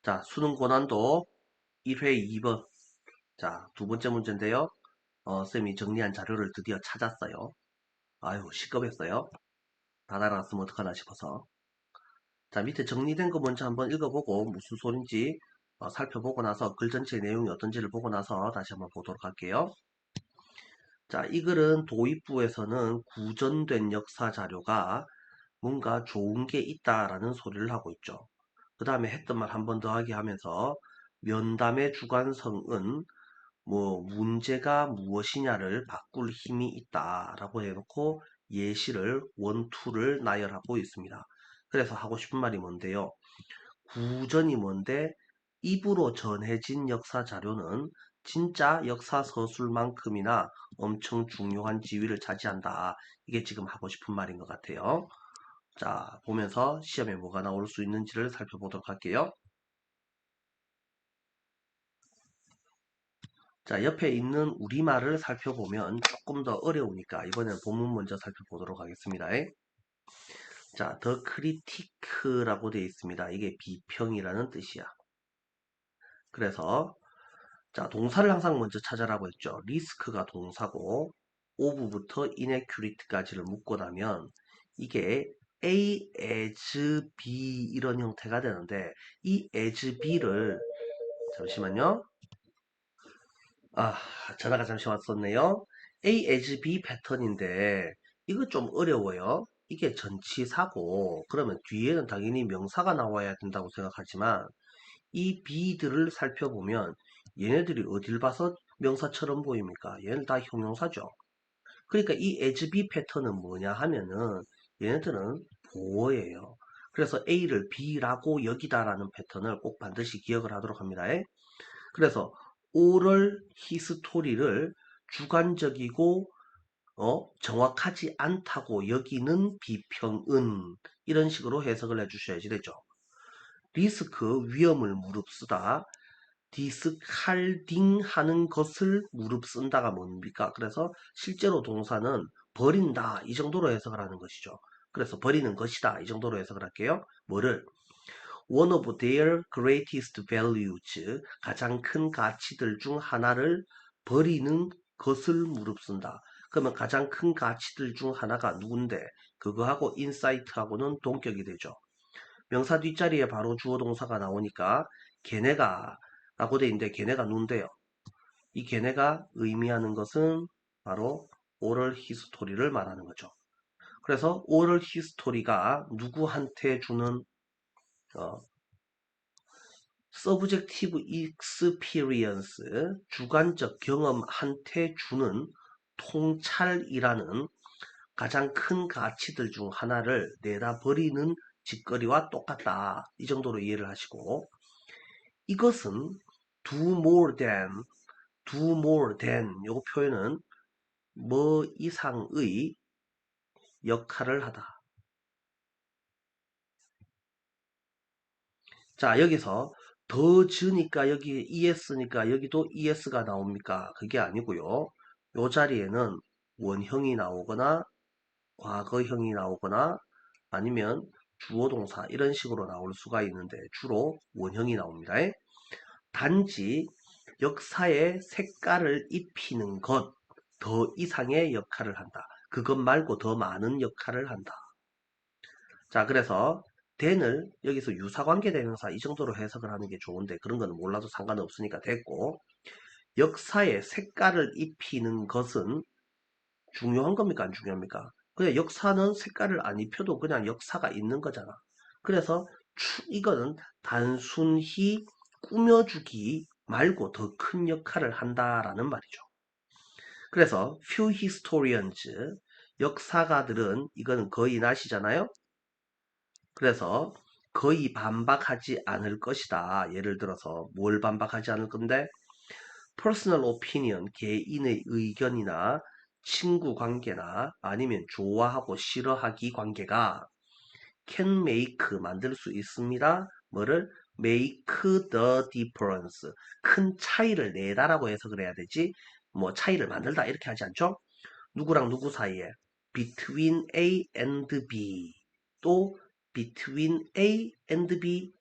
자, 수능 고난도 1회 2번. 자, 두 번째 문제인데요. 쌤이 정리한 자료를 드디어 찾았어요. 아유, 시겁했어요. 다 날아갔으면 어떡하나 싶어서. 자, 밑에 정리된 거 먼저 한번 읽어보고 무슨 소린지 살펴보고 나서 글 전체 내용이 어떤지를 보고 나서 다시 한번 보도록 할게요. 자, 이 글은 도입부에서는 구전된 역사 자료가 뭔가 좋은 게 있다라는 소리를 하고 있죠. 그 다음에 했던 말 한 번 더 하게 하면서 면담의 주관성은 문제가 무엇이냐를 바꿀 힘이 있다라고 해놓고 예시를 원투를 나열하고 있습니다. 그래서 하고 싶은 말이 뭔데요. 구전이 뭔데 입으로 전해진 역사 자료는 진짜 역사 서술만큼이나 엄청 중요한 지위를 차지한다. 이게 지금 하고 싶은 말인 것 같아요. 자, 보면서 시험에 뭐가 나올 수 있는지를 살펴보도록 할게요. 자, 옆에 있는 우리말을 살펴보면 조금 더 어려우니까 이번엔 본문 먼저 살펴보도록 하겠습니다. 자, 더 크리티크라고 되어 있습니다. 이게 비평이라는 뜻이야. 그래서 자, 동사를 항상 먼저 찾아라고 했죠. 리스크가 동사고 오브부터 inaccurate까지를 묶고 나면 이게 A as B 이런 형태가 되는데 이 as B를 잠시만요. 아, 전화가 잠시 왔었네요. A as B 패턴인데 이거 좀 어려워요. 이게 전치사고 그러면 뒤에는 당연히 명사가 나와야 된다고 생각하지만 이 B들을 살펴보면 얘네들이 어딜 봐서 명사처럼 보입니까? 얘는 다 형용사죠. 그러니까 이 as B 패턴은 뭐냐 하면은 얘네들은 보어예요. 그래서 A를 B라고 여기다라는 패턴을 꼭 반드시 기억을 하도록 합니다. 그래서 오럴 히스토리를 주관적이고 정확하지 않다고 여기는 비평은 이런 식으로 해석을 해주셔야지 되죠. 리스크 위험을 무릅쓰다 디스칼딩 하는 것을 무릅쓴다가 뭡니까? 그래서 실제로 동사는 버린다 이 정도로 해석을 하는 것이죠. 그래서 버리는 것이다 이 정도로 해석을 할게요. 뭐를? One of their greatest values, 가장 큰 가치들 중 하나를 버리는 것을 무릅쓴다. 그러면 가장 큰 가치들 중 하나가 누군데? 그거하고 insight하고는 동격이 되죠. 명사 뒷자리에 바로 주어 동사가 나오니까 걔네가 라고 돼 있는데 걔네가 누군데요? 이 걔네가 의미하는 것은 바로 oral history를 말하는 거죠. 그래서 oral history가 누구한테 주는 어, subjective experience, 주관적 경험한테 주는 통찰이라는 가장 큰 가치들 중 하나를 내다 버리는 짓거리와 똑같다. 이 정도로 이해를 하시고 이것은 do more than, do more than 요 표현은 뭐 이상의 역할을 하다. 자, 여기서 더 즈니까 여기 es니까 여기도 es가 나옵니까? 그게 아니고요. 요 자리에는 원형이 나오거나 과거형이 나오거나 아니면 주어 동사 이런 식으로 나올 수가 있는데 주로 원형이 나옵니다. 단지 역사에 색깔을 입히는 것 더 이상의 역할을 한다. 그것 말고 더 많은 역할을 한다. 자, 그래서 then을 여기서 유사관계 대명사 이 정도로 해석을 하는 게 좋은데 그런 거는 몰라도 상관없으니까 됐고 역사에 색깔을 입히는 것은 중요한 겁니까? 안 중요합니까? 그냥 역사는 색깔을 안 입혀도 그냥 역사가 있는 거잖아. 그래서 이거는 단순히 꾸며주기 말고 더 큰 역할을 한다라는 말이죠. 그래서 few historians, 역사가들은 이거는 거의 나시잖아요. 그래서 거의 반박하지 않을 것이다. 예를 들어서 뭘 반박하지 않을 건데 personal opinion, 개인의 의견이나 친구 관계나 아니면 좋아하고 싫어하기 관계가 can make, 만들 수 있습니다. 뭐를? make the difference, 큰 차이를 내다라고 해석을 해야 되지 뭐 차이를 만들다 이렇게 하지 않죠? 누구랑 누구 사이에 between A and B 또 between A and B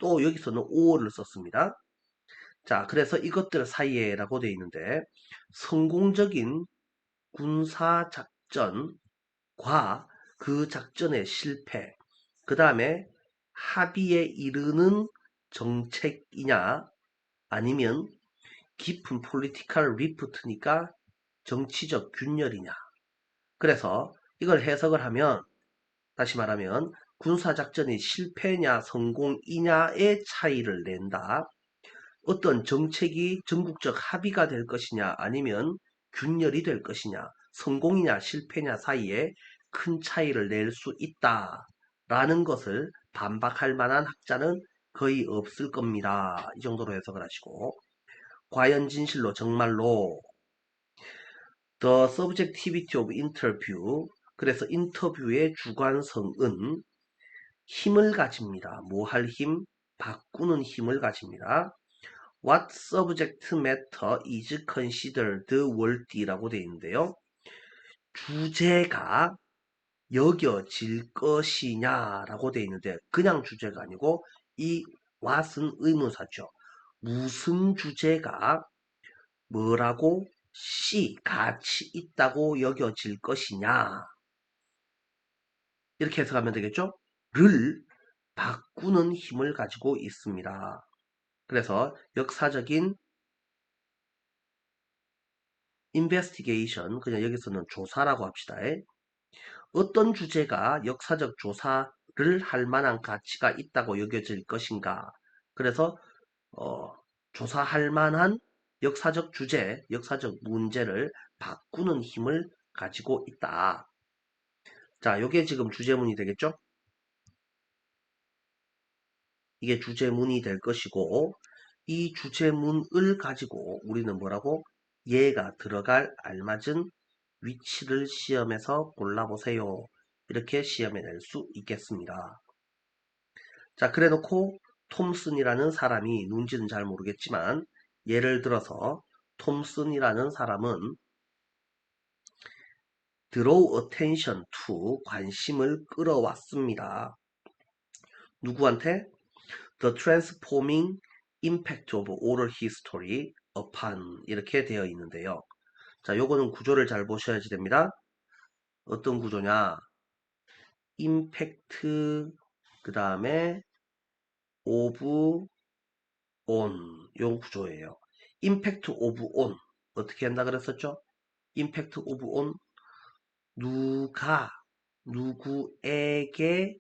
또 여기서는 or를 썼습니다. 자, 그래서 이것들 사이에라고 되어 있는데 성공적인 군사작전과 그 작전의 실패, 그 다음에 합의에 이르는 정책이냐 아니면 깊은 폴리티컬 리프트니까 정치적 균열이냐. 그래서 이걸 해석을 하면 다시 말하면 군사작전이 실패냐 성공이냐의 차이를 낸다. 어떤 정책이 전국적 합의가 될 것이냐 아니면 균열이 될 것이냐 성공이냐 실패냐 사이에 큰 차이를 낼 수 있다 라는 것을 반박할 만한 학자는 거의 없을 겁니다. 이 정도로 해석을 하시고 과연 진실로 정말로 The subjectivity of interview 그래서 인터뷰의 주관성은 힘을 가집니다. 뭐 할 힘? 바꾸는 힘을 가집니다. What subject matter is considered worthy라고 되어 있는데요. 주제가 여겨질 것이냐라고 되어 있는데 그냥 주제가 아니고 이 what은 의문사죠. 무슨 주제가 뭐라고 가치 있다고 여겨질 것이냐 이렇게 해석하면 되겠죠? 를 바꾸는 힘을 가지고 있습니다. 그래서 역사적인 investigation 그냥 여기서는 조사라고 합시다. 어떤 주제가 역사적 조사를 할 만한 가치가 있다고 여겨질 것인가. 그래서 조사할 만한 역사적 주제, 역사적 문제를 바꾸는 힘을 가지고 있다. 자, 요게 지금 주제문이 되겠죠? 이게 주제문이 될 것이고 이 주제문을 가지고 우리는 뭐라고? 얘가 들어갈 알맞은 위치를 시험에서 골라보세요. 이렇게 시험에 낼 수 있겠습니다. 자, 그래 놓고 톰슨이라는 사람이 누군지는 잘 모르겠지만 예를 들어서 톰슨이라는 사람은 draw attention to 관심을 끌어왔습니다. 누구한테? The transforming impact of oral history upon 이렇게 되어 있는데요. 자, 요거는 구조를 잘 보셔야지 됩니다. 어떤 구조냐? 임팩트 그 다음에 오브 온 요 구조예요. 임팩트 오브 온 어떻게 한다 그랬었죠? 임팩트 오브 온 누가 누구에게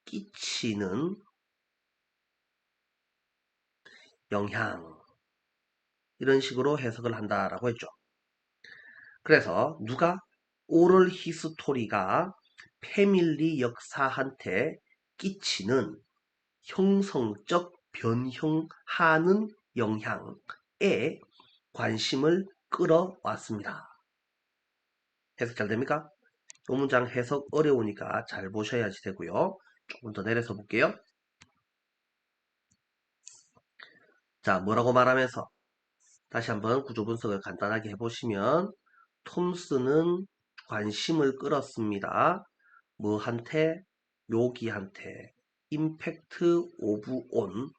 끼치는 영향 이런 식으로 해석을 한다라고 했죠. 그래서 누가 오럴 히스토리가 패밀리 역사한테 끼치는 형성적 변형하는 영향에 관심을 끌어왔습니다. 해석 잘 됩니까? 이 문장 해석 어려우니까 잘 보셔야지 되고요. 조금 더 내려서 볼게요. 자, 뭐라고 말하면서 다시 한번 구조 분석을 간단하게 해보시면 톰슨은 관심을 끌었습니다. 뭐한테? 여기한테 임팩트 오브 온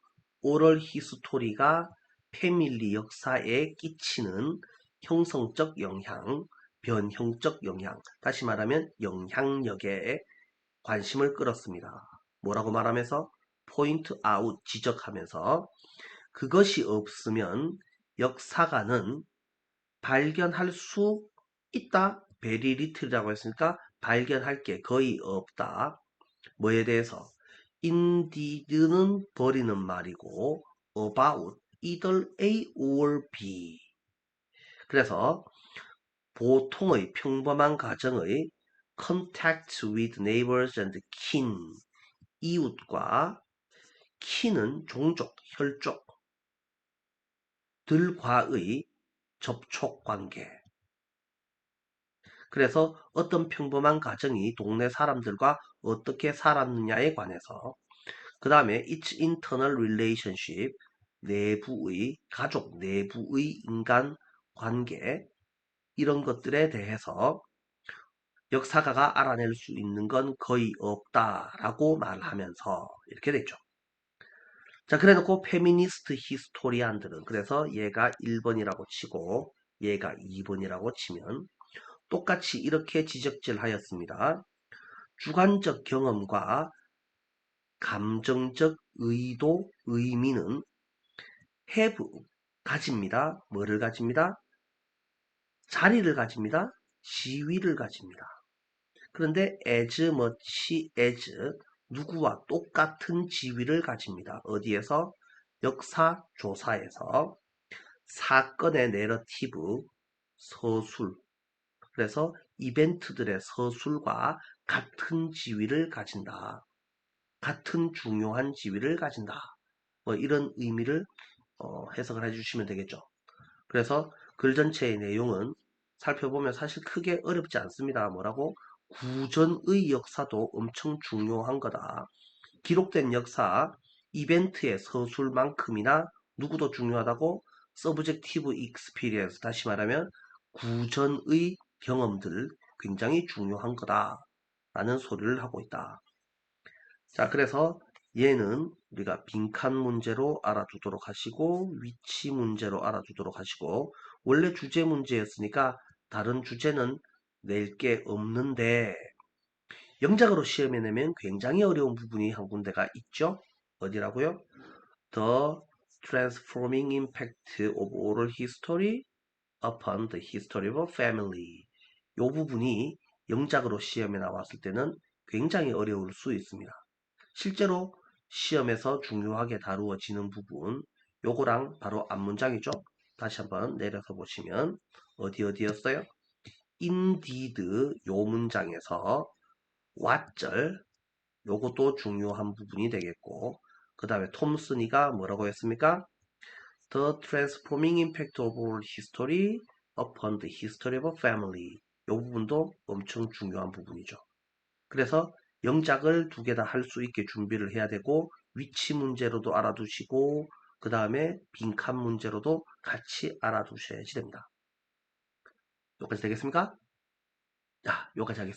오럴 히스토리가 패밀리 역사에 끼치는 형성적 영향, 변형적 영향, 다시 말하면 영향력에 관심을 끌었습니다. 뭐라고 말하면서? 포인트 아웃 지적하면서 그것이 없으면 역사가는 발견할 수 있다. 베리 리틀이라고 했으니까 발견할 게 거의 없다. 뭐에 대해서? indeed는 버리는 말이고 about either A or B. 그래서 보통의 평범한 가정의 contact with neighbors and kin 이웃과 킨은 종족, 혈족들과의 접촉 관계. 그래서 어떤 평범한 가정이 동네 사람들과 어떻게 살았느냐에 관해서 그 다음에 its internal relationship 내부의 가족 내부의 인간 관계 이런 것들에 대해서 역사가가 알아낼 수 있는 건 거의 없다라고 말하면서 이렇게 됐죠. 자, 그래 놓고 페미니스트 히스토리안들은 그래서 얘가 1번이라고 치고 얘가 2번이라고 치면 똑같이 이렇게 지적질 하였습니다. 주관적 경험과 감정적 의도, 의미는 have, 가집니다. 뭐를 가집니다? 자리를 가집니다. 지위를 가집니다. 그런데 as much as 누구와 똑같은 지위를 가집니다. 어디에서? 역사조사에서 사건의 내러티브, 서술, 그래서 이벤트들의 서술과 같은 지위를 가진다. 같은 중요한 지위를 가진다. 뭐 이런 의미를 해석을 해주시면 되겠죠. 그래서 글 전체의 내용은 살펴보면 사실 크게 어렵지 않습니다. 뭐라고? 구전의 역사도 엄청 중요한 거다. 기록된 역사, 이벤트의 서술만큼이나 누구도 중요하다고? 서브젝티브 익스피리언스, 다시 말하면 구전의 경험들 굉장히 중요한 거다 라는 소리를 하고 있다. 자, 그래서 얘는 우리가 빈칸 문제로 알아두도록 하시고 위치 문제로 알아두도록 하시고 원래 주제 문제였으니까 다른 주제는 낼 게 없는데 영작으로 시험에 내면 굉장히 어려운 부분이 한 군데가 있죠. 어디라고요? The transforming impact of oral history upon the history of a family. 이 부분이 영작으로 시험에 나왔을 때는 굉장히 어려울 수 있습니다. 실제로 시험에서 중요하게 다루어지는 부분, 요거랑 바로 앞문장이죠. 다시 한번 내려서 보시면 어디였어요? indeed 요 문장에서 왓절 요것도 중요한 부분이 되겠고 그 다음에 톰슨이가 뭐라고 했습니까? The transforming impact of our history upon the history of a family. 요 부분도 엄청 중요한 부분이죠. 그래서 영작을 두 개 다 할 수 있게 준비를 해야 되고 위치 문제로도 알아두시고 그 다음에 빈칸 문제로도 같이 알아두셔야지 됩니다. 여기까지 되겠습니까? 자, 여기까지 하겠습니다.